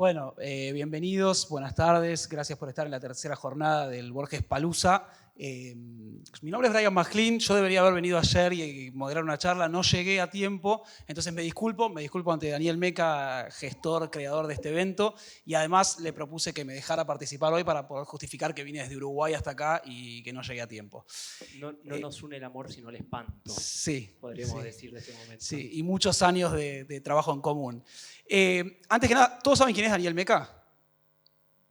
Bueno, bienvenidos, buenas tardes, gracias por estar en la tercera jornada del Borges Palooza. Mi nombre es Brian McLean, yo debería haber venido ayer y moderar una charla, no llegué a tiempo, entonces me disculpo ante Daniel Meca, gestor, creador de este evento, y además le propuse que me dejara participar hoy para poder justificar que vine desde Uruguay hasta acá y que no llegué a tiempo. No nos une el amor, sino el espanto. Sí. Podríamos Sí. decir de este momento. Sí, y muchos años de trabajo en común. Antes que nada, ¿todos saben quién es Daniel Meca?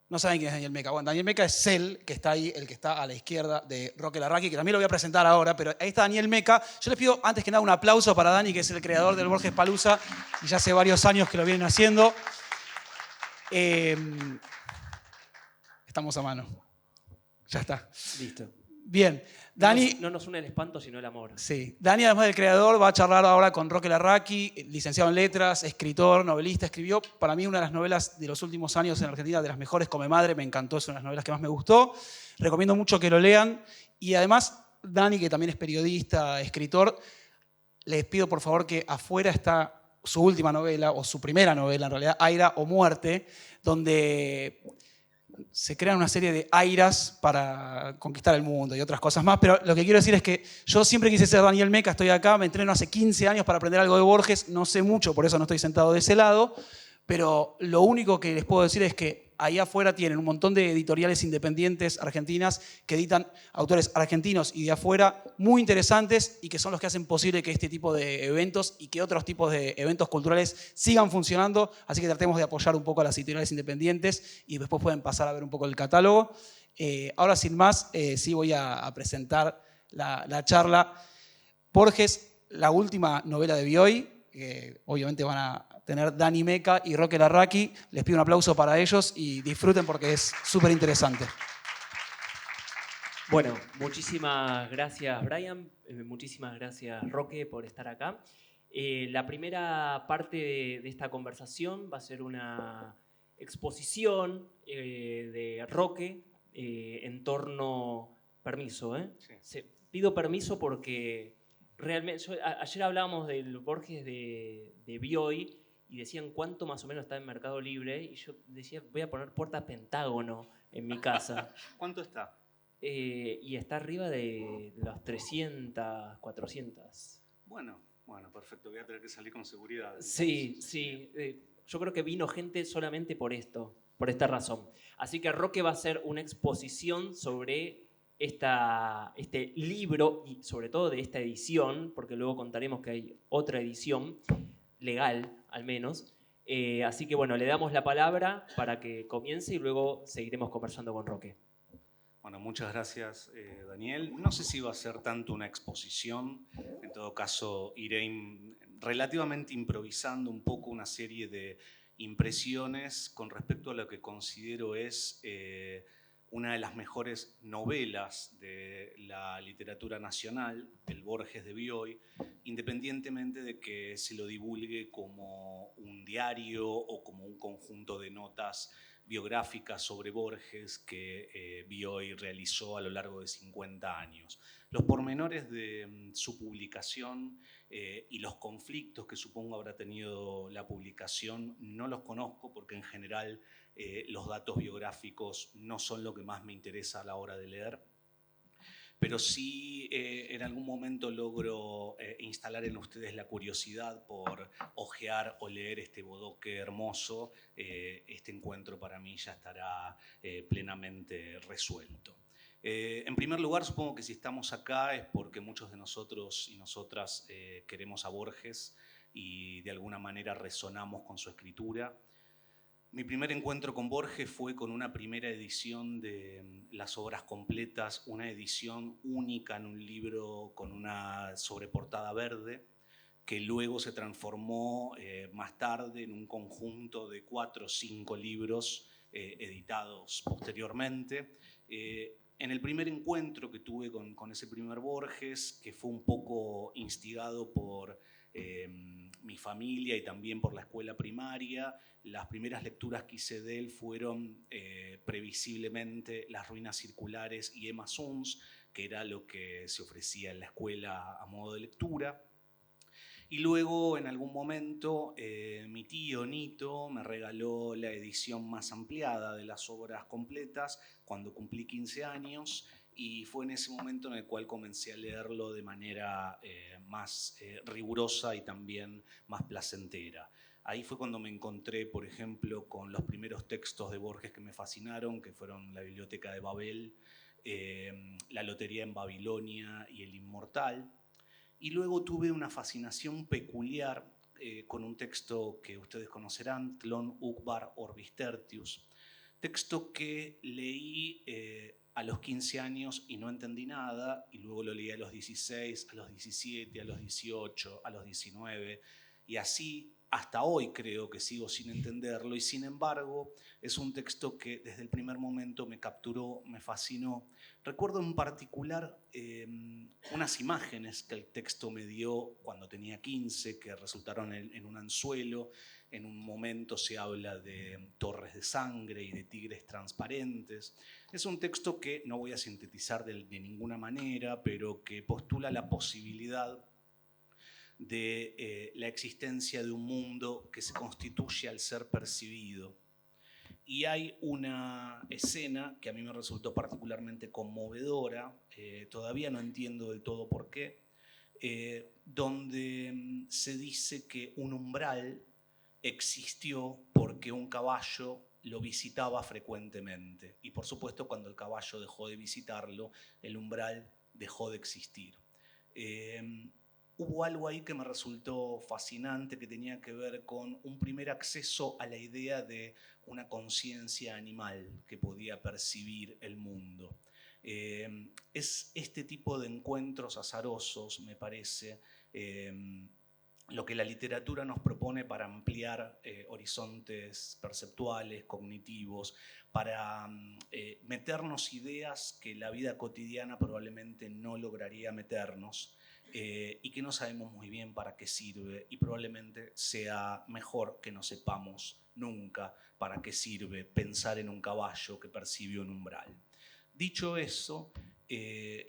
No saben quién es Daniel Meca. Bueno, Daniel Meca es él, que está ahí, el que está a la izquierda de Roque Larraqui, que también lo voy a presentar ahora, pero ahí está Daniel Meca. Yo les pido, antes que nada, un aplauso para Dani, que es el creador del Borges Palooza, y ya hace varios años que lo vienen haciendo. Estamos a mano. Ya está. Listo. Bien. Dani, no nos une el espanto, sino el amor. Sí. Dani, además del creador, va a charlar ahora con Roque Larraqui, licenciado en letras, escritor, novelista. Escribió, para mí, una de las novelas de los últimos años en Argentina, de las mejores, Come Madre. Me encantó, es una de las novelas que más me gustó. Recomiendo mucho que lo lean. Y además, Dani, que también es periodista, escritor, les pido por favor que afuera está su última novela, o su primera novela en realidad, Aira o Muerte, donde se crean una serie de airas para conquistar el mundo y otras cosas más, pero lo que quiero decir es que yo siempre quise ser Daniel Meca, estoy acá, me entreno hace 15 años para aprender algo de Borges, no sé mucho, por eso no estoy sentado de ese lado, pero lo único que les puedo decir es que ahí afuera tienen un montón de editoriales independientes argentinas que editan autores argentinos y de afuera muy interesantes y que son los que hacen posible que este tipo de eventos y que otros tipos de eventos culturales sigan funcionando. Así que tratemos de apoyar un poco a las editoriales independientes y después pueden pasar a ver un poco el catálogo. Ahora, sin más, sí voy a presentar la charla. Borges, la última novela de Bioy, que obviamente van a tener Dani Meca y Roque Larraqui. Les pido un aplauso para ellos y disfruten porque es súper interesante. Bueno, muchísimas gracias, Brian. Muchísimas gracias, Roque, por estar acá. La primera parte de esta conversación va a ser una exposición de Roque en torno... Permiso, ¿eh? Sí. Pido permiso porque realmente... ayer hablábamos del Borges de Bioy y decían cuánto más o menos está en Mercado Libre y yo decía, voy a poner Puerta Pentágono en mi casa. ¿Cuánto está? Y está arriba de los 300, 400. Bueno, perfecto. Voy a tener que salir con seguridad. Entonces. Sí. Yo creo que vino gente solamente por esto, por esta razón. Así que Roque va a hacer una exposición sobre este libro y sobre todo de esta edición, porque luego contaremos que hay otra edición, legal al menos. Así que bueno, le damos la palabra para que comience y luego seguiremos conversando con Roque. Bueno, muchas gracias, Daniel. No sé si va a ser tanto una exposición, en todo caso iré relativamente improvisando un poco una serie de impresiones con respecto a lo que considero es una de las mejores novelas de la literatura nacional, el Borges de Bioy, independientemente de que se lo divulgue como un diario o como un conjunto de notas biográficas sobre Borges que Bioy realizó a lo largo de 50 años. Los pormenores de su publicación y los conflictos que supongo habrá tenido la publicación no los conozco porque en general los datos biográficos no son lo que más me interesa a la hora de leer. Pero sí en algún momento logro instalar en ustedes la curiosidad por hojear o leer este bodoque hermoso. Este encuentro para mí ya estará plenamente resuelto. En primer lugar, supongo que si estamos acá es porque muchos de nosotros y nosotras queremos a Borges y de alguna manera resonamos con su escritura. Mi primer encuentro con Borges fue con una primera edición de las obras completas, una edición única en un libro con una sobreportada verde, que luego se transformó más tarde en un conjunto de 4 o 5 libros editados posteriormente. En el primer encuentro que tuve con ese primer Borges, que fue un poco instigado por mi familia y también por la escuela primaria, las primeras lecturas que hice de él fueron previsiblemente Las ruinas circulares y Emma Suns, que era lo que se ofrecía en la escuela a modo de lectura. Y luego, en algún momento, mi tío Nito me regaló la edición más ampliada de las obras completas cuando cumplí 15 años, y fue en ese momento en el cual comencé a leerlo de manera más rigurosa y también más placentera. Ahí fue cuando me encontré, por ejemplo, con los primeros textos de Borges que me fascinaron, que fueron La Biblioteca de Babel, La Lotería en Babilonia y El Inmortal. Y luego tuve una fascinación peculiar con un texto que ustedes conocerán, Tlön Uqbar Orbis Tertius, texto que leí a los 15 años y no entendí nada, y luego lo leí a los 16, a los 17, a los 18, a los 19, y así hasta hoy creo que sigo sin entenderlo, y sin embargo es un texto que desde el primer momento me capturó, me fascinó. Recuerdo en particular unas imágenes que el texto me dio cuando tenía 15, que resultaron en un anzuelo. En un momento se habla de torres de sangre y de tigres transparentes. Es un texto que no voy a sintetizar de ninguna manera, pero que postula la posibilidad de la existencia de un mundo que se constituye al ser percibido. Y hay una escena que a mí me resultó particularmente conmovedora, todavía no entiendo del todo por qué, donde se dice que un umbral existió porque un caballo lo visitaba frecuentemente. Y por supuesto, cuando el caballo dejó de visitarlo, el umbral dejó de existir. Hubo algo ahí que me resultó fascinante, que tenía que ver con un primer acceso a la idea de una conciencia animal que podía percibir el mundo. Es este tipo de encuentros azarosos, me parece, lo que la literatura nos propone para ampliar horizontes perceptuales, cognitivos, para meternos ideas que la vida cotidiana probablemente no lograría meternos, y que no sabemos muy bien para qué sirve, y probablemente sea mejor que no sepamos nunca para qué sirve pensar en un caballo que percibió un umbral. Dicho eso,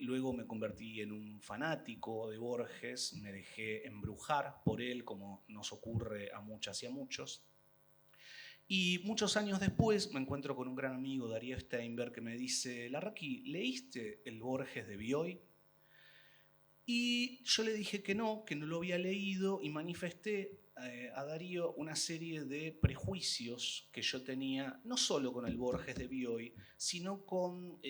luego me convertí en un fanático de Borges, me dejé embrujar por él, como nos ocurre a muchas y a muchos. Y muchos años después me encuentro con un gran amigo, Darío Steinberg, que me dice: Larraqui, ¿leíste el Borges de Bioy? Y yo le dije que no lo había leído, y manifesté a Darío una serie de prejuicios que yo tenía, no solo con el Borges de Bioy, sino con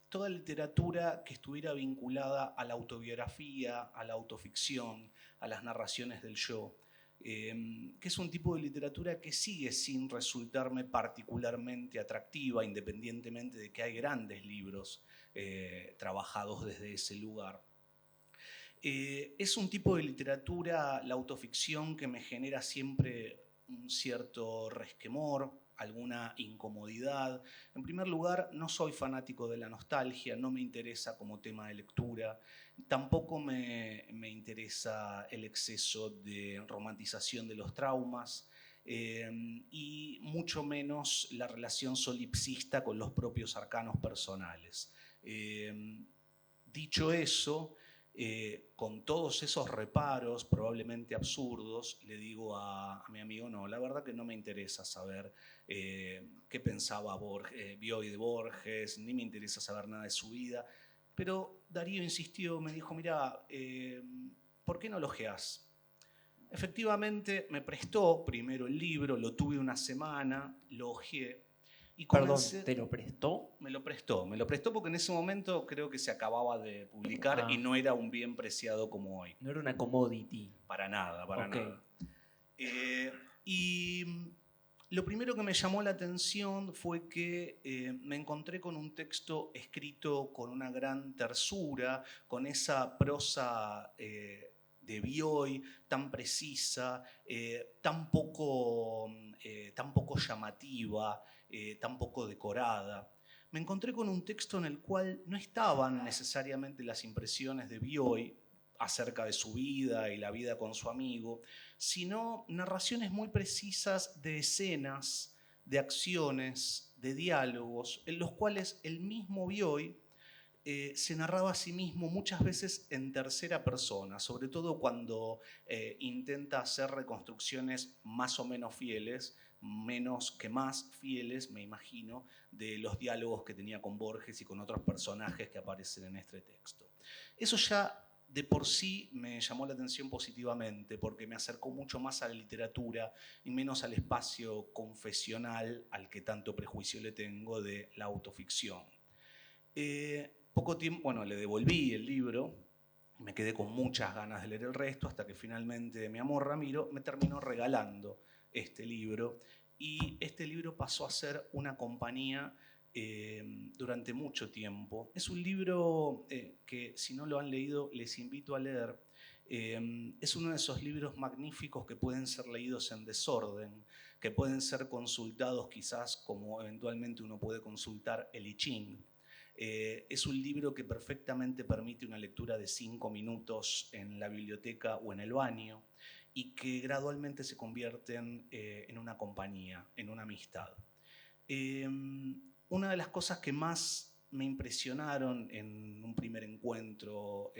toda literatura que estuviera vinculada a la autobiografía, a la autoficción, a las narraciones del yo, que es un tipo de literatura que sigue sin resultarme particularmente atractiva, independientemente de que hay grandes libros trabajados desde ese lugar. Es un tipo de literatura, la autoficción, que me genera siempre un cierto resquemor, alguna incomodidad. En primer lugar, no soy fanático de la nostalgia, no me interesa como tema de lectura, tampoco me interesa el exceso de romantización de los traumas, y mucho menos la relación solipsista con los propios arcanos personales. Dicho eso, con todos esos reparos probablemente absurdos, le digo a mi amigo: no, la verdad que no me interesa saber qué pensaba Bioy de Borges, ni me interesa saber nada de su vida. Pero Darío insistió, me dijo: mira, ¿por qué no lo ojeás? Efectivamente me prestó primero el libro, lo tuve una semana, lo ojeé. Y comencé. Perdón, ¿te lo prestó? Me lo prestó porque en ese momento creo que se acababa de publicar y no era un bien preciado como hoy. No era una commodity. Para nada, para Okay. nada. Y lo primero que me llamó la atención fue que me encontré con un texto escrito con una gran tersura, con esa prosa de Bioy tan precisa, tan poco llamativa, tan poco decorada. Me encontré con un texto en el cual no estaban necesariamente las impresiones de Bioy acerca de su vida y la vida con su amigo, sino narraciones muy precisas de escenas, de acciones, de diálogos, en los cuales el mismo Bioy se narraba a sí mismo muchas veces en tercera persona, sobre todo cuando intenta hacer reconstrucciones más o menos fieles, menos que más fieles, me imagino, de los diálogos que tenía con Borges y con otros personajes que aparecen en este texto. Eso ya de por sí me llamó la atención positivamente, porque me acercó mucho más a la literatura y menos al espacio confesional al que tanto prejuicio le tengo de la autoficción. Poco tiempo, bueno, le devolví el libro, me quedé con muchas ganas de leer el resto, hasta que finalmente mi amor Ramiro me terminó regalando este libro, y este libro pasó a ser una compañía durante mucho tiempo. Es un libro que, si no lo han leído, les invito a leer. Es uno de esos libros magníficos que pueden ser leídos en desorden, que pueden ser consultados quizás como eventualmente uno puede consultar el I Ching. Es un libro que perfectamente permite una lectura de 5 minutos en la biblioteca o en el baño, y que gradualmente se convierten en una compañía, en una amistad. Una de las cosas que más me impresionaron en un primer encuentro,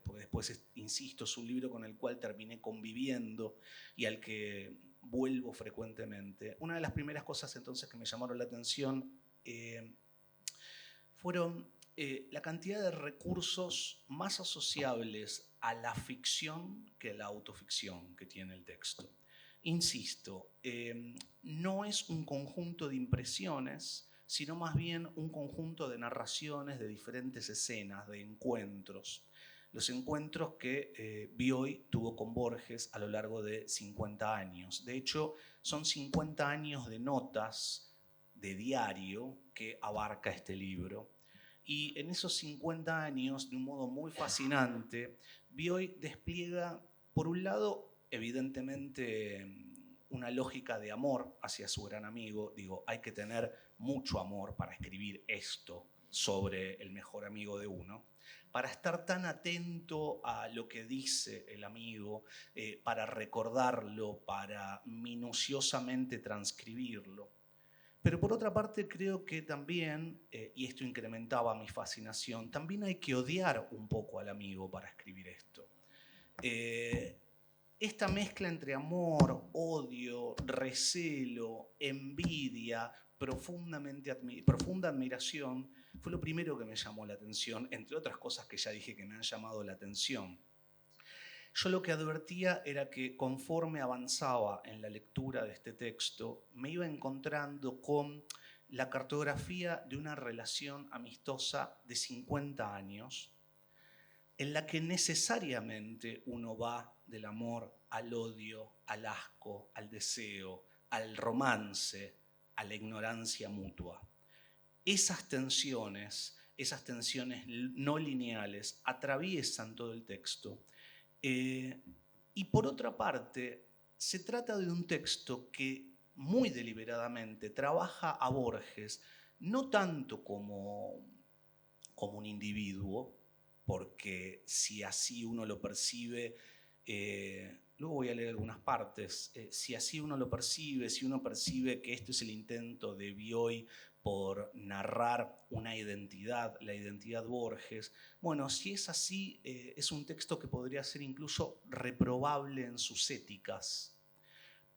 porque después, insisto, es un libro con el cual terminé conviviendo y al que vuelvo frecuentemente. Una de las primeras cosas entonces que me llamaron la atención fueron la cantidad de recursos más asociables a la ficción que a la autoficción que tiene el texto. Insisto, no es un conjunto de impresiones, sino más bien un conjunto de narraciones de diferentes escenas, de encuentros. Los encuentros que Bioy tuvo con Borges a lo largo de 50 años. De hecho, son 50 años de notas de diario que abarca este libro. Y en esos 50 años, de un modo muy fascinante, Bioy despliega, por un lado, evidentemente, una lógica de amor hacia su gran amigo. Digo, hay que tener mucho amor para escribir esto sobre el mejor amigo de uno, para estar tan atento a lo que dice el amigo, para recordarlo, para minuciosamente transcribirlo. Pero por otra parte creo que también, y esto incrementaba mi fascinación, también hay que odiar un poco al amigo para escribir esto. Esta mezcla entre amor, odio, recelo, envidia, profunda admiración, fue lo primero que me llamó la atención, entre otras cosas que ya dije que me han llamado la atención. Yo lo que advertía era que conforme avanzaba en la lectura de este texto, me iba encontrando con la cartografía de una relación amistosa de 50 años, en la que necesariamente uno va del amor al odio, al asco, al deseo, al romance, a la ignorancia mutua. Esas tensiones no lineales, atraviesan todo el texto. Y por otra parte, se trata de un texto que muy deliberadamente trabaja a Borges no tanto como un individuo, porque si así uno lo percibe, luego voy a leer algunas partes, si así uno lo percibe, si uno percibe que esto es el intento de Bioy por narrar una identidad, la identidad Borges, bueno, si es así, es un texto que podría ser incluso reprobable en sus éticas,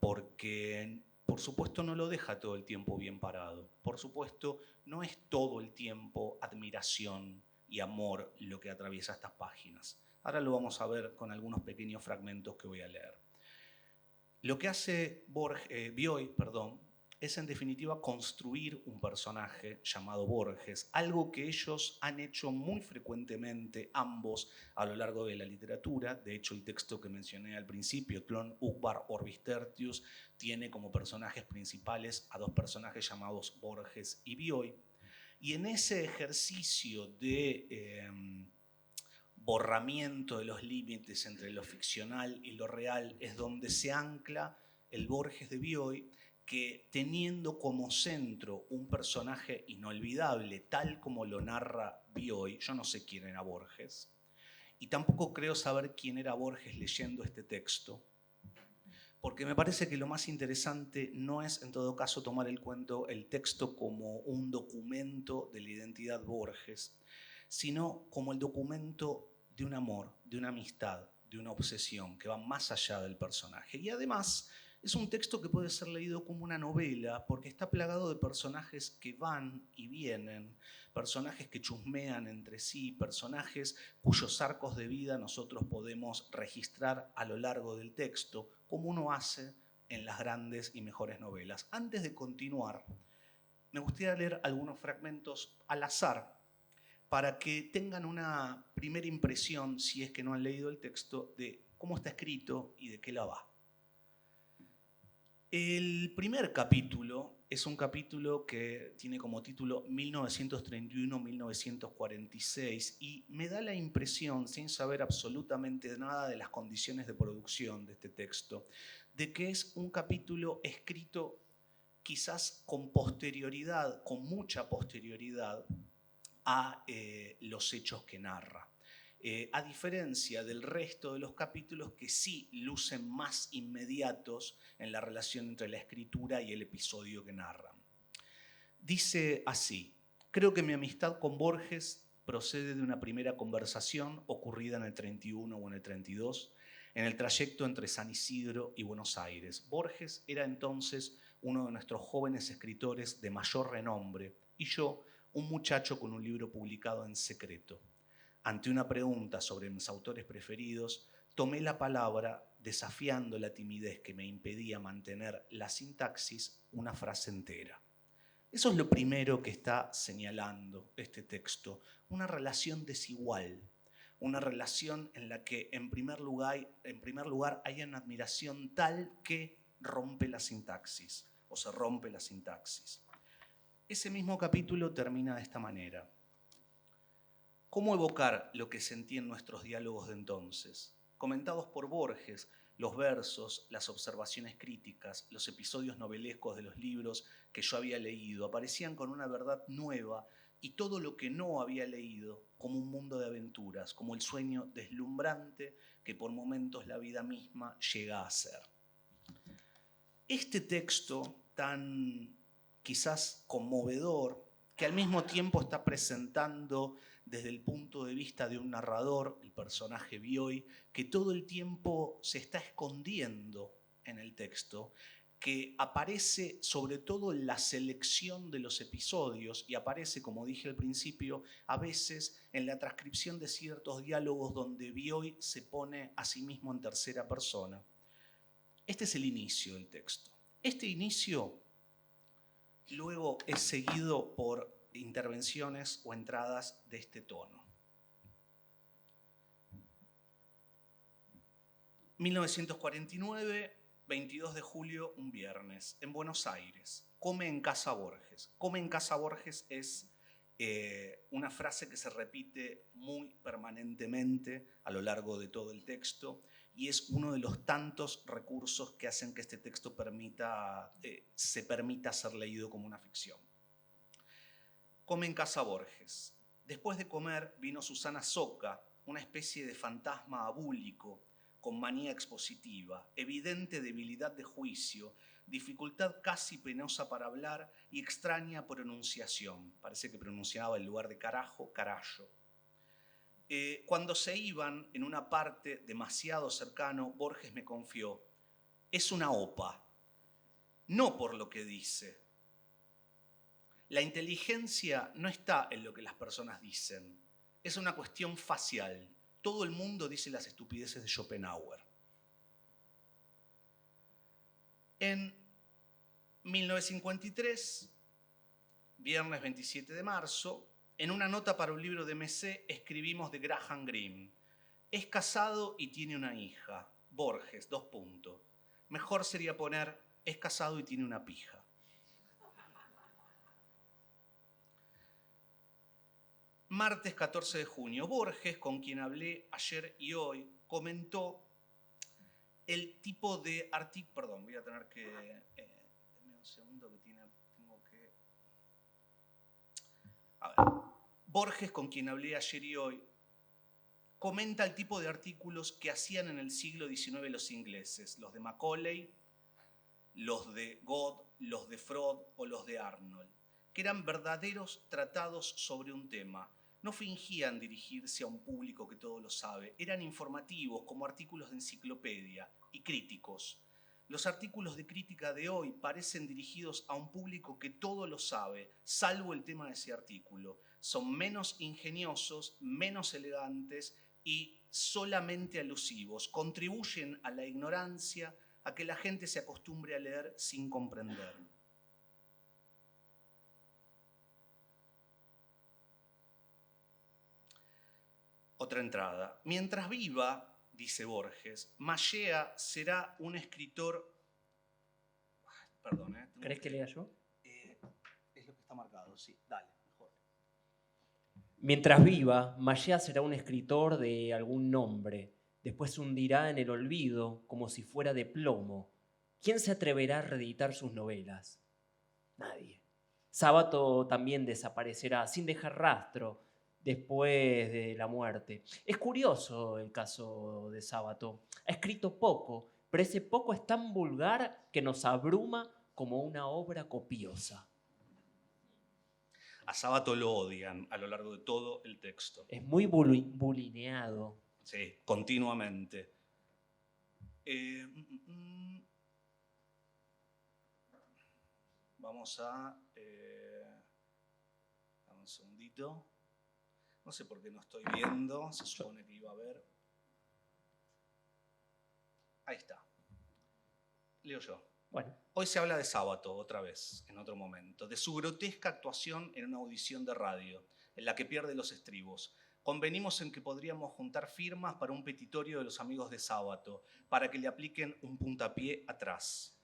porque por supuesto no lo deja todo el tiempo bien parado, por supuesto no es todo el tiempo admiración y amor lo que atraviesa estas páginas. Ahora lo vamos a ver con algunos pequeños fragmentos que voy a leer. Lo que hace Bioy, es en definitiva construir un personaje llamado Borges, algo que ellos han hecho muy frecuentemente ambos a lo largo de la literatura. De hecho, el texto que mencioné al principio, Tlön Uqbar Orbis Tertius, tiene como personajes principales a dos personajes llamados Borges y Bioy. Y en ese ejercicio de borramiento de los límites entre lo ficcional y lo real es donde se ancla el Borges de Bioy, que teniendo como centro un personaje inolvidable, tal como lo narra Bioy, yo no sé quién era Borges, y tampoco creo saber quién era Borges leyendo este texto, porque me parece que lo más interesante no es, en todo caso, tomar el texto como un documento de la identidad Borges, sino como el documento de un amor, de una amistad, de una obsesión que va más allá del personaje. Y además es un texto que puede ser leído como una novela porque está plagado de personajes que van y vienen, personajes que chusmean entre sí, personajes cuyos arcos de vida nosotros podemos registrar a lo largo del texto, como uno hace en las grandes y mejores novelas. Antes de continuar, me gustaría leer algunos fragmentos al azar para que tengan una primera impresión, si es que no han leído el texto, de cómo está escrito y de qué la va. El primer capítulo es un capítulo que tiene como título 1931-1946 y me da la impresión, sin saber absolutamente nada de las condiciones de producción de este texto, de que es un capítulo escrito quizás con posterioridad, con mucha posterioridad a los hechos que narra. A diferencia del resto de los capítulos que sí lucen más inmediatos en la relación entre la escritura y el episodio que narran. Dice así: creo que mi amistad con Borges procede de una primera conversación ocurrida en el 31 o en el 32, en el trayecto entre San Isidro y Buenos Aires. Borges era entonces uno de nuestros jóvenes escritores de mayor renombre y yo, un muchacho con un libro publicado en secreto. Ante una pregunta sobre mis autores preferidos, tomé la palabra desafiando la timidez que me impedía mantener la sintaxis una frase entera. Eso es lo primero que está señalando este texto, una relación desigual, una relación en la que en primer lugar hay una admiración tal que rompe la sintaxis o se rompe la sintaxis. Ese mismo capítulo termina de esta manera. ¿Cómo evocar lo que sentí en nuestros diálogos de entonces? Comentados por Borges, los versos, las observaciones críticas, los episodios novelescos de los libros que yo había leído aparecían con una verdad nueva y todo lo que no había leído como un mundo de aventuras, como el sueño deslumbrante que por momentos la vida misma llega a ser. Este texto tan quizás conmovedor, que al mismo tiempo está presentando desde el punto de vista de un narrador, el personaje Bioy, que todo el tiempo se está escondiendo en el texto, que aparece sobre todo en la selección de los episodios y aparece, como dije al principio, a veces en la transcripción de ciertos diálogos donde Bioy se pone a sí mismo en tercera persona. Este es el inicio del texto. Este inicio luego es seguido por intervenciones o entradas de este tono. 1949, 22 de julio, un viernes, en Buenos Aires. Come en casa Borges. Come en casa Borges es una frase que se repite muy permanentemente a lo largo de todo el texto y es uno de los tantos recursos que hacen que este texto se permita ser leído como una ficción. Come en casa Borges. Después de comer vino Susana Soca, una especie de fantasma abúlico, con manía expositiva, evidente debilidad de juicio, dificultad casi penosa para hablar y extraña pronunciación. Parece que pronunciaba en lugar de carajo, carallo. Cuando se iban en una parte demasiado cercano, Borges me confió: es una opa, no por lo que dice. La inteligencia no está en lo que las personas dicen, es una cuestión facial. Todo el mundo dice las estupideces de Schopenhauer. En 1953, viernes 27 de marzo, en una nota para un libro de MC escribimos de Graham Greene: es casado y tiene una hija. Borges, : mejor sería poner: es casado y tiene una pija. Martes 14 de junio, Borges, con quien hablé ayer y hoy, comentó el tipo de artículo. Perdón, voy a tener que. Denme un segundo que tengo que. A ver. Borges, con quien hablé ayer y hoy, comenta el tipo de artículos que hacían en el siglo XIX los ingleses, los de Macaulay, los de God, los de Freud o los de Arnold, que eran verdaderos tratados sobre un tema, no fingían dirigirse a un público que todo lo sabe, eran informativos como artículos de enciclopedia y críticos. Los artículos de crítica de hoy parecen dirigidos a un público que todo lo sabe, salvo el tema de ese artículo. Son menos ingeniosos, menos elegantes y solamente alusivos. Contribuyen a la ignorancia, a que la gente se acostumbre a leer sin comprender. Otra entrada. Mientras viva, dice Borges, Mallea será un escritor... Perdón, ¿Querés que lea yo? Es lo que está marcado, sí. Dale, mejor. Mientras viva, Mallea será un escritor de algún nombre. Después se hundirá en el olvido como si fuera de plomo. ¿Quién se atreverá a reeditar sus novelas? Nadie. Sábato también desaparecerá sin dejar rastro después de la muerte. Es curioso el caso de Sábato. Ha escrito poco, pero ese poco es tan vulgar que nos abruma como una obra copiosa. A Sábato lo odian a lo largo de todo el texto. Es muy bulineado. Sí, continuamente. Vamos a... dame un segundito. No sé por qué no estoy viendo. Se supone que iba a ver. Ahí está. Leo yo. Bueno. Hoy se habla de Sábato, otra vez, en otro momento, de su grotesca actuación en una audición de radio, en la que pierde los estribos. Convenimos en que podríamos juntar firmas para un petitorio de los amigos de Sábato, para que le apliquen un puntapié atrás.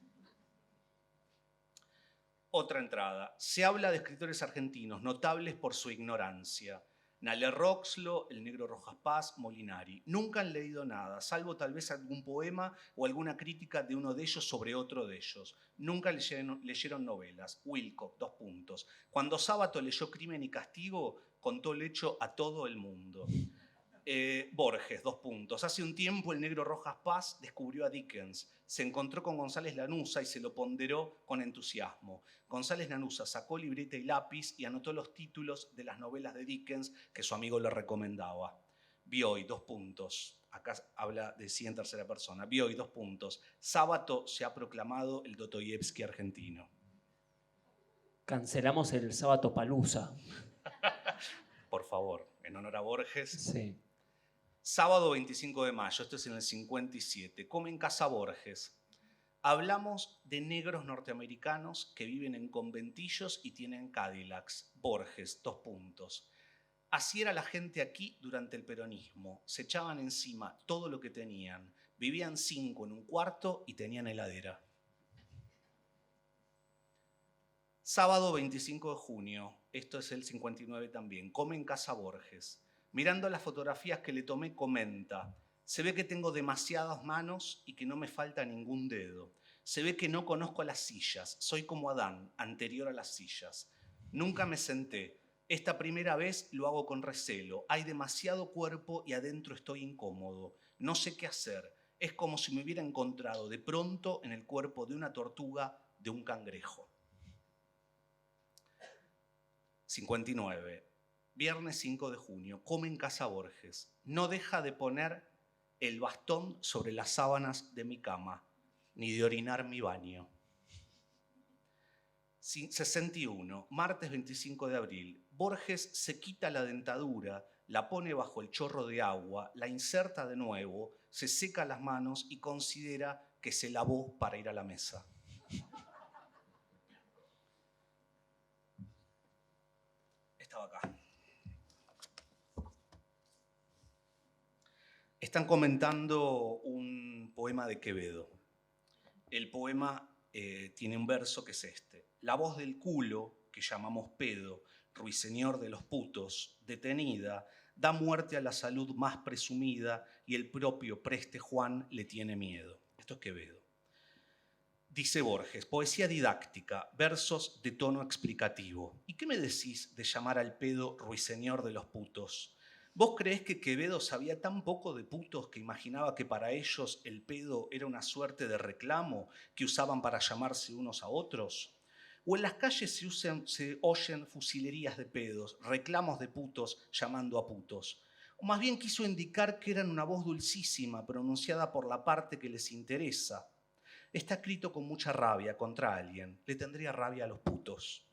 Otra entrada. Se habla de escritores argentinos, notables por su ignorancia. Naler Roxlo, el Negro Rojas Paz, Molinari. Nunca han leído nada, salvo tal vez algún poema o alguna crítica de uno de ellos sobre otro de ellos. Nunca leyeron novelas. Wilcock, 2 puntos. Cuando Sábato leyó Crimen y Castigo, contó el hecho a todo el mundo. Borges, 2 puntos. Hace un tiempo el Negro Rojas Paz descubrió a Dickens. Se encontró con González Lanuza y se lo ponderó con entusiasmo. González Lanuza sacó libreta y lápiz y anotó los títulos de las novelas de Dickens que su amigo le recomendaba. Bioy, 2 puntos. Acá habla de sí en tercera persona. Bioy, 2 puntos. Sábato se ha proclamado el Dostoyevsky argentino. Cancelamos el Sábato Palusa. Por favor, en honor a Borges. Sí. Sábado 25 de mayo, esto es en el 57. Come en casa Borges. Hablamos de negros norteamericanos que viven en conventillos y tienen Cadillacs. Borges, 2 puntos. Así era la gente aquí durante el peronismo. Se echaban encima todo lo que tenían. Vivían 5 en un cuarto y tenían heladera. Sábado 25 de junio, esto es el 59 también. Come en casa Borges. Mirando las fotografías que le tomé, comenta: se ve que tengo demasiadas manos y que no me falta ningún dedo. Se ve que no conozco las sillas. Soy como Adán, anterior a las sillas. Nunca me senté. Esta primera vez lo hago con recelo. Hay demasiado cuerpo y adentro estoy incómodo. No sé qué hacer. Es como si me hubiera encontrado de pronto en el cuerpo de una tortuga, de un cangrejo. 59. Viernes 5 de junio, come en casa Borges. No deja de poner el bastón sobre las sábanas de mi cama, ni de orinar mi baño. 61. Martes 25 de abril. Borges se quita la dentadura, la pone bajo el chorro de agua, la inserta de nuevo, se seca las manos y considera que se lavó para ir a la mesa. Estaba acá. Están comentando un poema de Quevedo. El poema tiene un verso que es este. La voz del culo, que llamamos pedo, ruiseñor de los putos, detenida, da muerte a la salud más presumida y el propio Preste Juan le tiene miedo. Esto es Quevedo. Dice Borges, poesía didáctica, versos de tono explicativo. ¿Y qué me decís de llamar al pedo ruiseñor de los putos? ¿Vos creés que Quevedo sabía tan poco de putos que imaginaba que para ellos el pedo era una suerte de reclamo que usaban para llamarse unos a otros? O en las calles se oyen fusilerías de pedos, reclamos de putos llamando a putos. O más bien quiso indicar que eran una voz dulcísima pronunciada por la parte que les interesa. Está escrito con mucha rabia contra alguien. Le tendría rabia a los putos.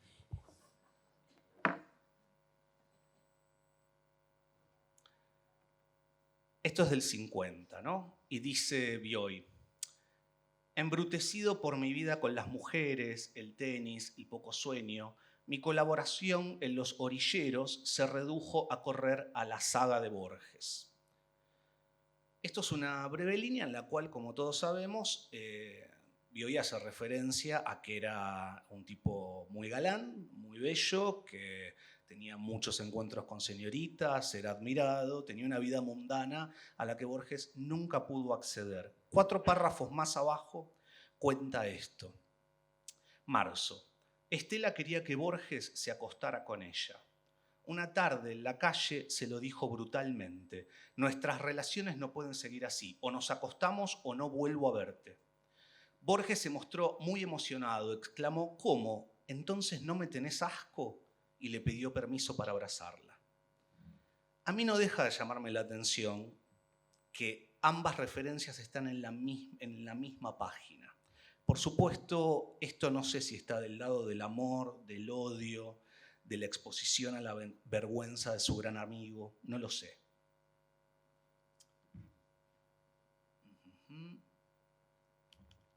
Esto es del 50, ¿no? Y dice Bioy: embrutecido por mi vida con las mujeres, el tenis, el poco sueño, mi colaboración en Los Orilleros se redujo a correr a la saga de Borges. Esto es una breve línea en la cual, como todos sabemos, Bioy hace referencia a que era un tipo muy galán, muy bello, que tenía muchos encuentros con señoritas, era admirado, tenía una vida mundana a la que Borges nunca pudo acceder. 4 párrafos más abajo cuenta esto. Marzo. Estela quería que Borges se acostara con ella. Una tarde en la calle se lo dijo brutalmente: nuestras relaciones no pueden seguir así, o nos acostamos o no vuelvo a verte. Borges se mostró muy emocionado, exclamó: ¿cómo? ¿Entonces no me tenés asco? Y le pidió permiso para abrazarla. A mí no deja de llamarme la atención que ambas referencias están en la misma página. Por supuesto, esto no sé si está del lado del amor, del odio, de la exposición a la vergüenza de su gran amigo, no lo sé.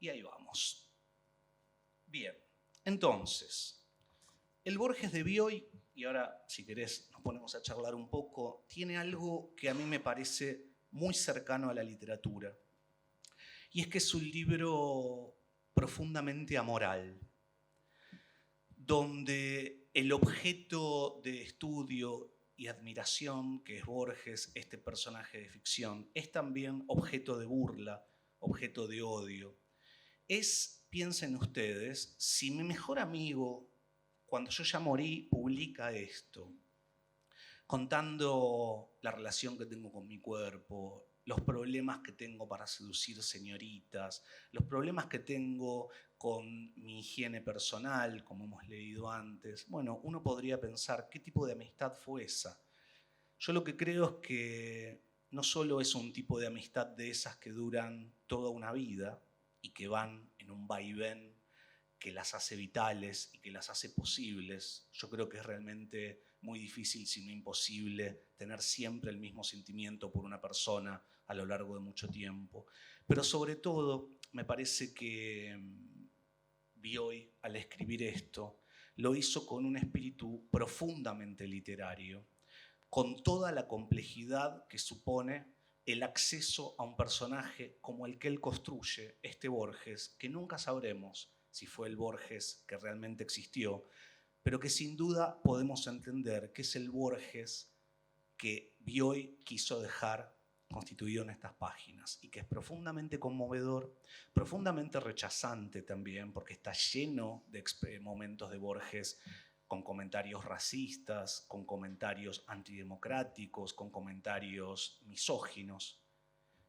Y ahí vamos. Bien, entonces, el Borges de Bioy, y ahora si querés nos ponemos a charlar un poco, tiene algo que a mí me parece muy cercano a la literatura. Y es que es un libro profundamente amoral, donde el objeto de estudio y admiración que es Borges, este personaje de ficción, es también objeto de burla, objeto de odio. Piensen ustedes, si mi mejor amigo, cuando yo ya morí, publica esto, contando la relación que tengo con mi cuerpo, los problemas que tengo para seducir señoritas, los problemas que tengo con mi higiene personal, como hemos leído antes. Bueno, uno podría pensar, ¿qué tipo de amistad fue esa? Yo lo que creo es que no solo es un tipo de amistad de esas que duran toda una vida y que van en un vaivén que las hace vitales y que las hace posibles. Yo creo que es realmente muy difícil, si no imposible, tener siempre el mismo sentimiento por una persona a lo largo de mucho tiempo. Pero sobre todo, me parece que Bioy, al escribir esto, lo hizo con un espíritu profundamente literario, con toda la complejidad que supone el acceso a un personaje como el que él construye, este Borges, que nunca sabremos si fue el Borges que realmente existió, pero que sin duda podemos entender que es el Borges que Bioy quiso dejar constituido en estas páginas y que es profundamente conmovedor, profundamente rechazante también, porque está lleno de momentos de Borges con comentarios racistas, con comentarios antidemocráticos, con comentarios misóginos.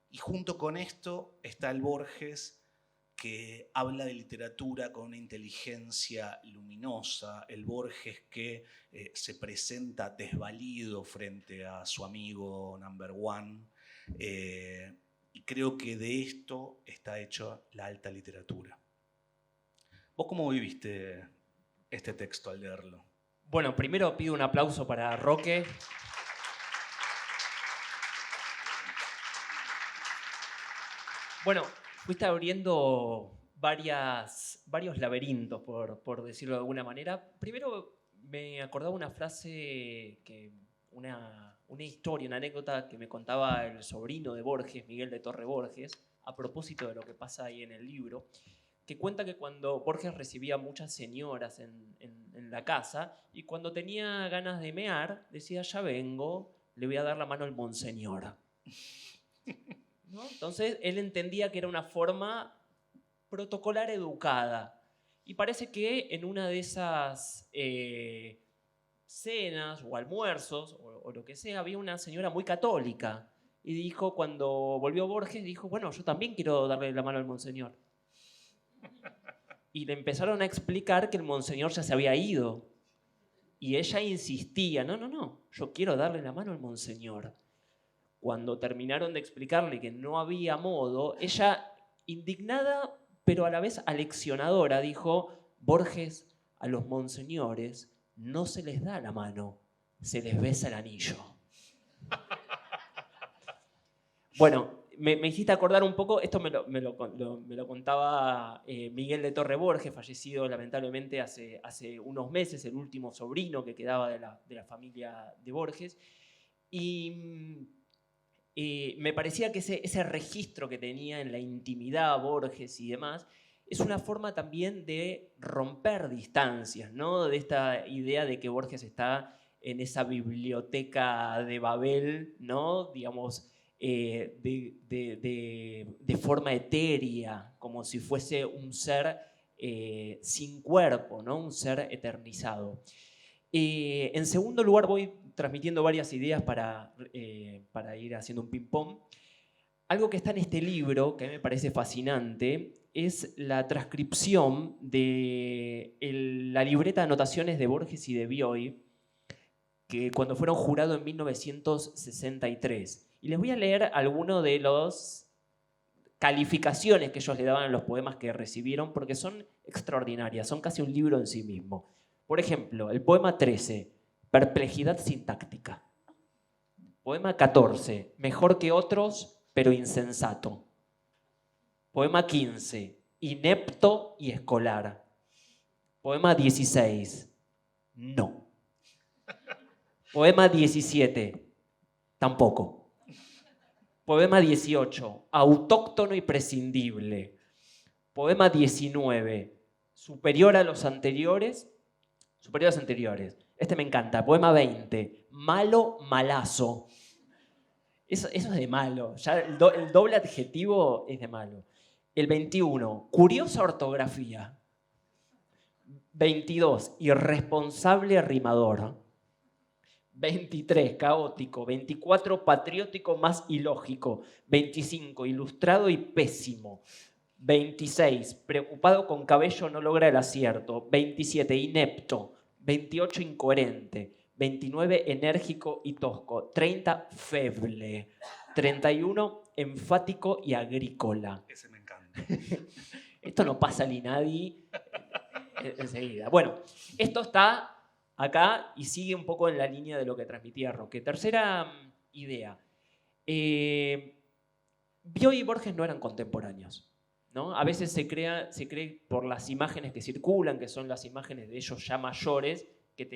Y junto con esto está el Borges que habla de literatura con una inteligencia luminosa, el Borges que se presenta desvalido frente a su amigo number one, y creo que de esto está hecho la alta literatura. ¿Vos cómo viviste este texto al leerlo? Bueno, primero pido un aplauso para Roque. Bueno, fuiste abriendo varios laberintos, por decirlo de alguna manera. Primero me acordaba una frase, una historia, una anécdota que me contaba el sobrino de Borges, Miguel de Torre Borges, a propósito de lo que pasa ahí en el libro, que cuenta que cuando Borges recibía muchas señoras en la casa y cuando tenía ganas de mear, decía: ya vengo, le voy a dar la mano al monseñor. ¿No? Entonces él entendía que era una forma protocolar educada. Y parece que en una de esas cenas o almuerzos o lo que sea, había una señora muy católica. Y dijo, cuando volvió Borges, dijo: bueno, yo también quiero darle la mano al monseñor. y le empezaron a explicar que el monseñor ya se había ido. Y ella insistía, no, yo quiero darle la mano al monseñor. Cuando terminaron de explicarle que no había modo, ella, indignada, pero a la vez aleccionadora, dijo: Borges, a los monseñores no se les da la mano, se les besa el anillo. Bueno, me hiciste acordar un poco, esto me lo contaba Miguel de Torre Borges, fallecido lamentablemente hace unos meses, el último sobrino que quedaba de la familia de Borges. Y me parecía que ese registro que tenía en la intimidad Borges y demás es una forma también de romper distancias, ¿no? De esta idea de que Borges está en esa biblioteca de Babel, ¿no? Digamos, de forma etérea, como si fuese un ser sin cuerpo, ¿no? Un ser eternizado. En segundo lugar, voy transmitiendo varias ideas para ir haciendo un ping-pong. Algo que está en este libro, que a mí me parece fascinante, es la transcripción de la libreta de anotaciones de Borges y de Bioy, que cuando fueron jurados en 1963. Y les voy a leer algunas de las calificaciones que ellos le daban a los poemas que recibieron, porque son extraordinarias, son casi un libro en sí mismo. Por ejemplo, el poema 13, Perplejidad sintáctica. Poema 14, Mejor que otros, pero insensato. Poema 15, Inepto y escolar. Poema 16, No. Poema 17, tampoco. Poema 18, Autóctono y prescindible. Poema 19, Superior a los anteriores. Superiores anteriores. Este me encanta. Poema 20. Malo, malazo. Eso es de malo. Ya el doble adjetivo es de malo. El 21. Curiosa ortografía. 22. Irresponsable rimador. 23. Caótico. 24. Patriótico más ilógico. 25. Ilustrado y pésimo. 26, preocupado con cabello no logra el acierto. 27, inepto. 28, incoherente. 29, enérgico y tosco. 30, feble. 31, enfático y agrícola. Ese me encanta. Esto no pasa al INADI enseguida. Bueno, esto está acá y sigue un poco en la línea de lo que transmitía Roque. Tercera idea. Bioy y Borges no eran contemporáneos, ¿no? A veces se cree por las imágenes que circulan, que son las imágenes de ellos ya mayores, que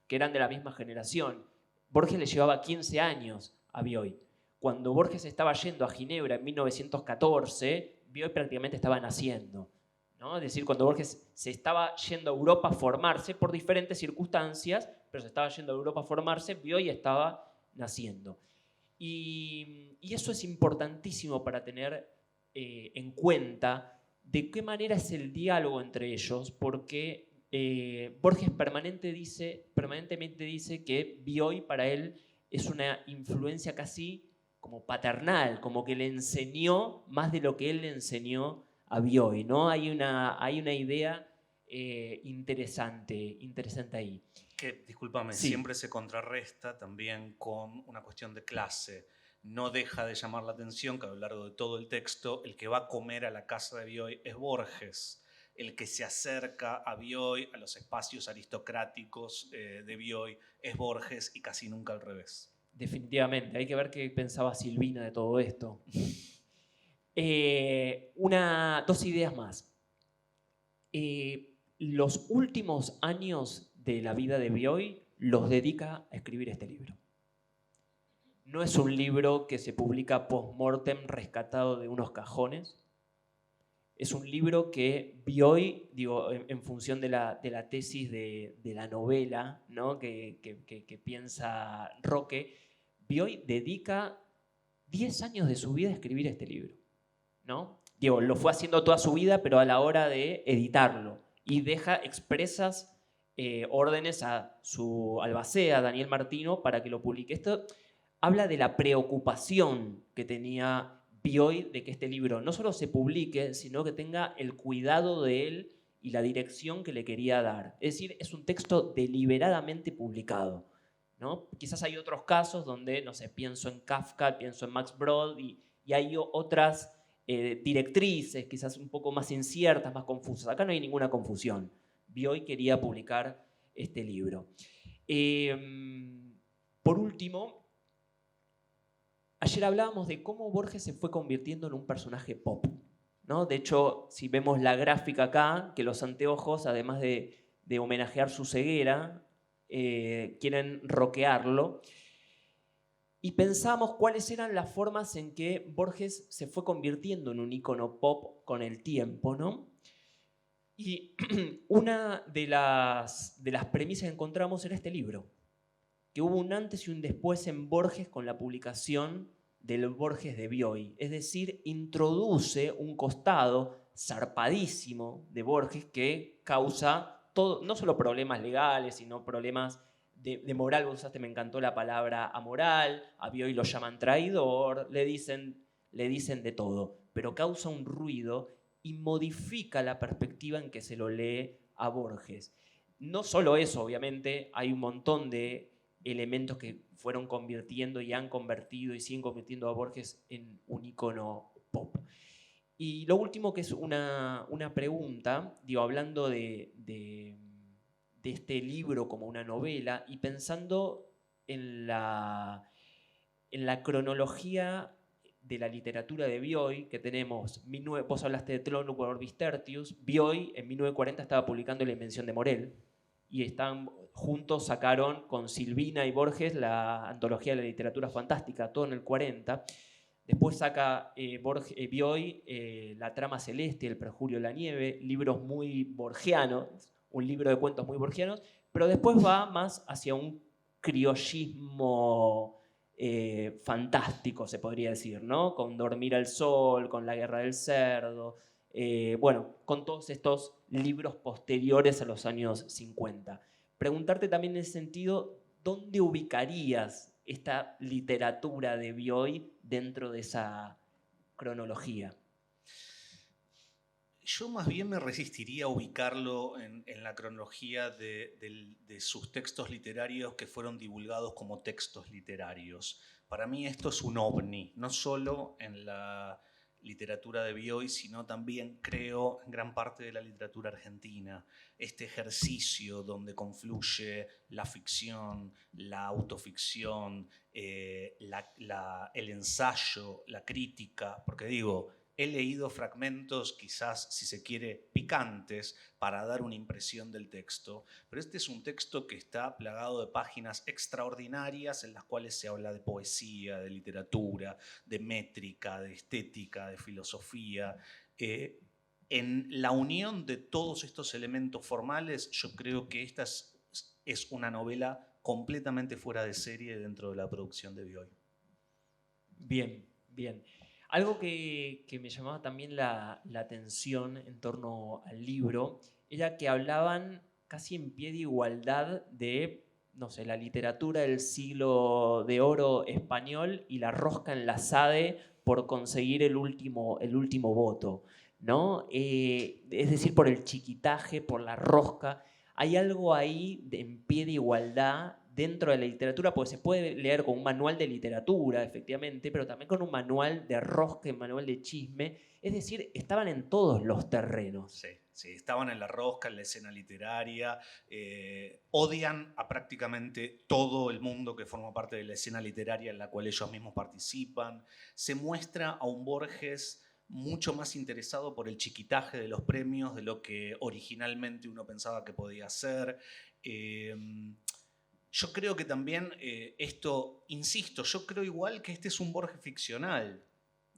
eran de la misma generación. Borges le llevaba 15 años a Bioy. Cuando Borges estaba yendo a Ginebra en 1914, Bioy prácticamente estaba naciendo, ¿no? Es decir, cuando Borges se estaba yendo a Europa a formarse por diferentes circunstancias, pero se estaba yendo a Europa a formarse, Bioy estaba naciendo. Y eso es importantísimo para tener en cuenta de qué manera es el diálogo entre ellos, porque Borges permanentemente dice que Bioy para él es una influencia casi como paternal, como que le enseñó más de lo que él le enseñó a Bioy, ¿no? Hay una idea interesante ahí. Que, discúlpame, Sí. siempre se contrarresta también con una cuestión de clase. No deja de llamar la atención que a lo largo de todo el texto el que va a comer a la casa de Bioy es Borges. El que se acerca a Bioy, a los espacios aristocráticos de Bioy, es Borges y casi nunca al revés. Definitivamente, hay que ver qué pensaba Silvina de todo esto. Dos ideas más. Los últimos años de la vida de Bioy los dedica a escribir este libro. No es un libro que se publica post-mortem rescatado de unos cajones. Es un libro que Bioy, en función de la tesis de la novela, ¿no? que piensa Roque, Bioy dedica 10 años de su vida a escribir este libro, ¿no? Lo fue haciendo toda su vida, pero a la hora de editarlo. Y deja expresas órdenes a su albacea, Daniel Martino, para que lo publique. Esto habla de la preocupación que tenía Bioy de que este libro no solo se publique, sino que tenga el cuidado de él y la dirección que le quería dar. Es decir, es un texto deliberadamente publicado, ¿no? Quizás hay otros casos donde, no sé, pienso en Kafka, pienso en Max Brod y hay otras directrices, quizás un poco más inciertas, más confusas. Acá no hay ninguna confusión. Bioy quería publicar este libro. Por último, ayer hablábamos de cómo Borges se fue convirtiendo en un personaje pop, ¿no? De hecho, si vemos la gráfica acá, que los anteojos, además de homenajear su ceguera, quieren rockearlo. Y pensamos cuáles eran las formas en que Borges se fue convirtiendo en un ícono pop con el tiempo, ¿no? Y una de las premisas que encontramos era este libro, que hubo un antes y un después en Borges con la publicación del Borges de Bioy. Es decir, introduce un costado zarpadísimo de Borges que causa todo, no solo problemas legales, sino problemas de moral. Vos usaste, me encantó la palabra amoral, a Bioy lo llaman traidor, le dicen de todo, pero causa un ruido y modifica la perspectiva en que se lo lee a Borges. No solo eso, obviamente, hay un montón de elementos que fueron convirtiendo y han convertido y siguen convirtiendo a Borges en un ícono pop. Y lo último, que es una pregunta, digo, hablando de este libro como una novela y pensando en la cronología de la literatura de Bioy, que tenemos, vos hablaste de Tron Orbis Tertius, Bioy en 1940 estaba publicando La Invención de Morel, y están juntos, sacaron con Silvina y Borges la antología de la literatura fantástica, todo en el 40. Después saca Bioy La Trama Celeste, El Perjurio de la Nieve, libros muy borgianos, un libro de cuentos muy borgianos, pero después va más hacia un criollismo fantástico, se podría decir, ¿no? Con Dormir al Sol, con La Guerra del Cerdo, bueno, con todos estos libros posteriores a los años 50. Preguntarte también en ese sentido, ¿dónde ubicarías esta literatura de Bioy dentro de esa cronología? Yo más bien me resistiría a ubicarlo en la cronología de sus textos literarios que fueron divulgados como textos literarios. Para mí esto es un ovni, no solo en la literatura de Bioy, sino también, creo, en gran parte de la literatura argentina. Este ejercicio donde confluye la ficción, la autoficción, el ensayo, la crítica, porque digo, he leído fragmentos, quizás, si se quiere, picantes, para dar una impresión del texto, pero este es un texto que está plagado de páginas extraordinarias en las cuales se habla de poesía, de literatura, de métrica, de estética, de filosofía. En la unión de todos estos elementos formales, yo creo que esta es una novela completamente fuera de serie dentro de la producción de Bioy. Bien, bien. Algo que me llamaba también la atención en torno al libro era que hablaban casi en pie de igualdad de, no sé, la literatura del siglo de oro español y la rosca en la SADE por conseguir el último voto, ¿no? Es decir, por el chiquitaje, por la rosca. Hay algo ahí en pie de igualdad dentro de la literatura, pues se puede leer con un manual de literatura, efectivamente, pero también con un manual de rosca, un manual de chisme. Es decir, estaban en todos los terrenos. Sí, sí, estaban en la rosca, en la escena literaria, odian a prácticamente todo el mundo que forma parte de la escena literaria en la cual ellos mismos participan. Se muestra a un Borges mucho más interesado por el chiquitaje de los premios de lo que originalmente uno pensaba que podía ser. Yo creo que también esto, insisto, yo creo igual que este es un Borges ficcional.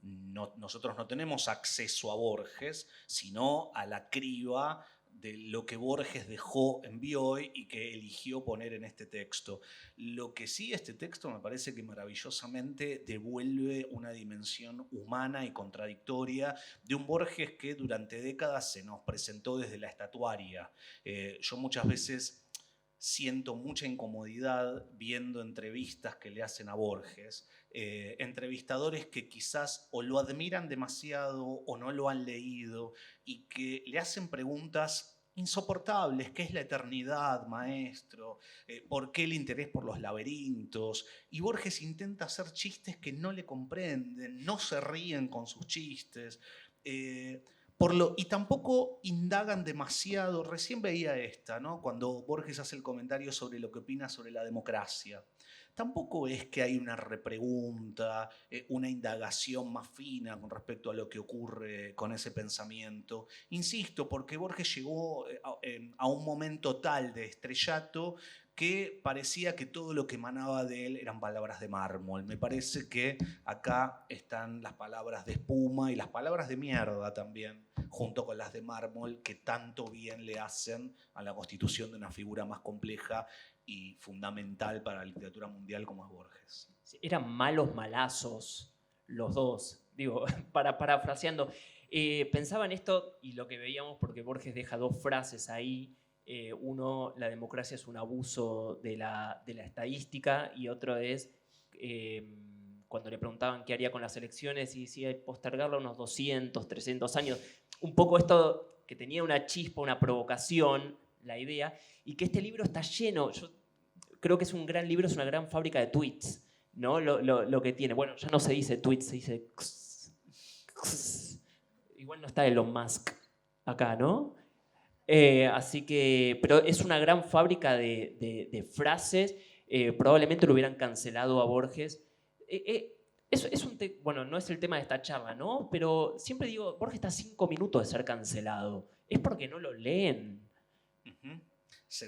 Nosotros no tenemos acceso a Borges, sino a la criba de lo que Borges dejó en Bioy y que eligió poner en este texto. Lo que sí, este texto me parece que maravillosamente devuelve una dimensión humana y contradictoria de un Borges que durante décadas se nos presentó desde la estatuaria. Yo muchas veces siento mucha incomodidad viendo entrevistas que le hacen a Borges, entrevistadores que quizás o lo admiran demasiado o no lo han leído y que le hacen preguntas insoportables. ¿Qué es la eternidad, maestro? ¿Por qué el interés por los laberintos? Y Borges intenta hacer chistes que no le comprenden, no se ríen con sus chistes. Y tampoco indagan demasiado. Recién veía esta, ¿no? Cuando Borges hace el comentario sobre lo que opina sobre la democracia. Tampoco es que hay una repregunta, una indagación más fina con respecto a lo que ocurre con ese pensamiento. Insisto, porque Borges llegó a un momento tal de estrellato que parecía que todo lo que emanaba de él eran palabras de mármol. Me parece que acá están las palabras de espuma y las palabras de mierda también, junto con las de mármol, que tanto bien le hacen a la constitución de una figura más compleja y fundamental para la literatura mundial como es Borges. Eran malos malazos los dos, digo, parafraseando. Pensaba en esto y lo que veíamos, porque Borges deja dos frases ahí. Uno, la democracia es un abuso de la estadística, y otro es cuando le preguntaban qué haría con las elecciones y decía postergarla unos 200, 300 años. Un poco esto que tenía una chispa, una provocación, la idea, y que este libro está lleno. Yo creo que es un gran libro, es una gran fábrica de tweets, ¿no? Lo que tiene. Bueno, ya no se dice tweets, se dice igual no está Elon Musk acá, ¿no? Así que, pero es una gran fábrica de frases. Probablemente lo hubieran cancelado a Borges. Bueno, no es el tema de esta charla, ¿no? Pero siempre digo, Borges está a 5 minutos de ser cancelado. Es porque no lo leen. Uh-huh.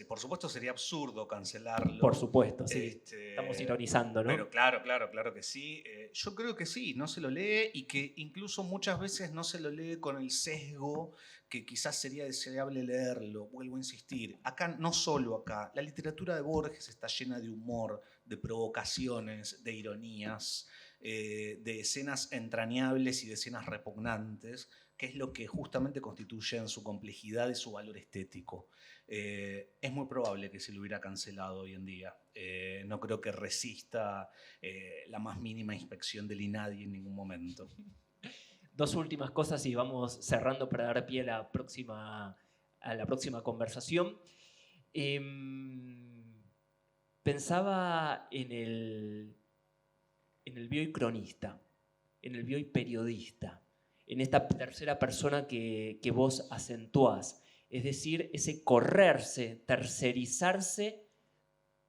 Por supuesto sería absurdo cancelarlo. Por supuesto, sí. Estamos ironizando, ¿no? Pero claro que sí. Yo creo que sí, no se lo lee, y que incluso muchas veces no se lo lee con el sesgo que quizás sería deseable leerlo. Vuelvo a insistir, acá, no solo acá, la literatura de Borges está llena de humor, de provocaciones, de ironías, de escenas entrañables y de escenas repugnantes, que es lo que justamente constituyen su complejidad y su valor estético. Es muy probable que se lo hubiera cancelado hoy en día. No creo que resista la más mínima inspección del INADI en ningún momento. Dos últimas cosas y vamos cerrando para dar pie a la próxima conversación. Pensaba en el Bioy cronista, en el Bioy periodista, en esta tercera persona que vos acentuás. Es decir, ese correrse, tercerizarse,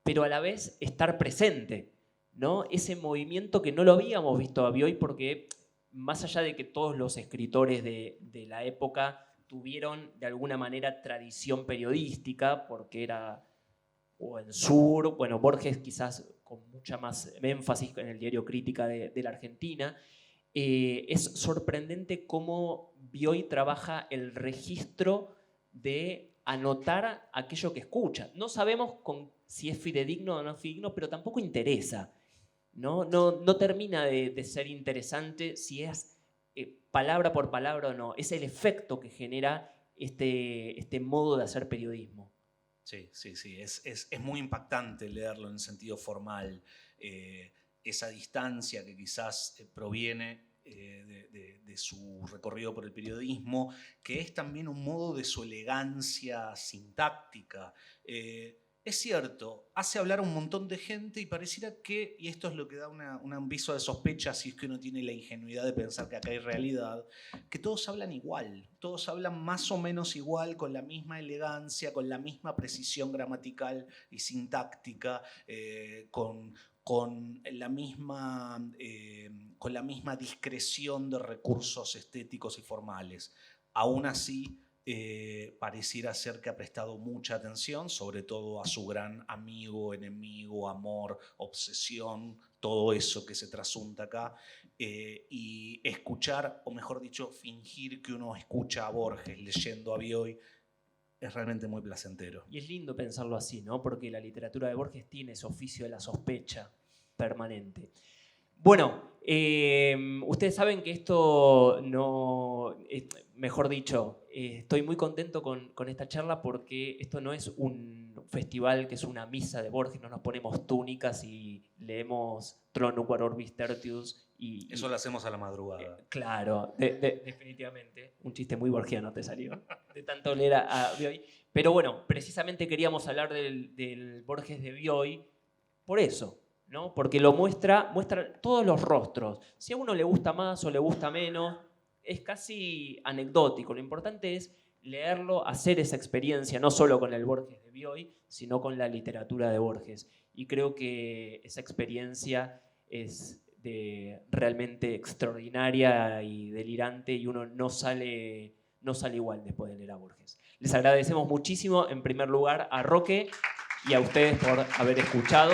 pero a la vez estar presente, ¿no? Ese movimiento que no lo habíamos visto a Bioy, porque más allá de que todos los escritores de la época tuvieron de alguna manera tradición periodística, porque era o en Sur, bueno, Borges quizás con mucha más énfasis en el diario Crítica de la Argentina, es sorprendente cómo Bioy trabaja el registro de anotar aquello que escucha. No sabemos si es fidedigno o no es fidedigno, pero tampoco interesa. No termina de ser interesante si es palabra por palabra o no. Es el efecto que genera este modo de hacer periodismo. Sí. Es muy impactante leerlo en sentido formal. Esa distancia que quizás proviene de su recorrido por el periodismo, que es también un modo de su elegancia sintáctica. Es cierto, hace hablar a un montón de gente y pareciera que, y esto es lo que da un viso de sospecha si es que uno tiene la ingenuidad de pensar que acá hay realidad, que todos hablan igual, todos hablan más o menos igual, con la misma elegancia, con la misma precisión gramatical y sintáctica, con la misma discreción de recursos estéticos y formales. Aún así, pareciera ser que ha prestado mucha atención, sobre todo a su gran amigo, enemigo, amor, obsesión, todo eso que se trasunta acá, y escuchar, o mejor dicho, fingir que uno escucha a Borges leyendo a Bioy, es realmente muy placentero. Y es lindo pensarlo así, ¿no? Porque la literatura de Borges tiene ese oficio de la sospecha permanente. Bueno, ustedes saben que esto no... Mejor dicho, estoy muy contento con esta charla porque esto no es festival que es una misa de Borges, no nos ponemos túnicas y leemos Tronum Orbis Tertius. Eso lo hacemos a la madrugada. Claro, definitivamente. Un chiste muy borgiano te salió, de tanto leer a Bioy. Pero bueno, precisamente queríamos hablar del Borges de Bioy por eso, ¿no? Porque lo muestra todos los rostros. Si a uno le gusta más o le gusta menos, es casi anecdótico. Lo importante es leerlo, hacer esa experiencia, no solo con el Borges de Bioy, sino con la literatura de Borges. Y creo que esa experiencia es realmente extraordinaria y delirante, y uno no sale igual después de leer a Borges. Les agradecemos muchísimo, en primer lugar, a Roque y a ustedes por haber escuchado.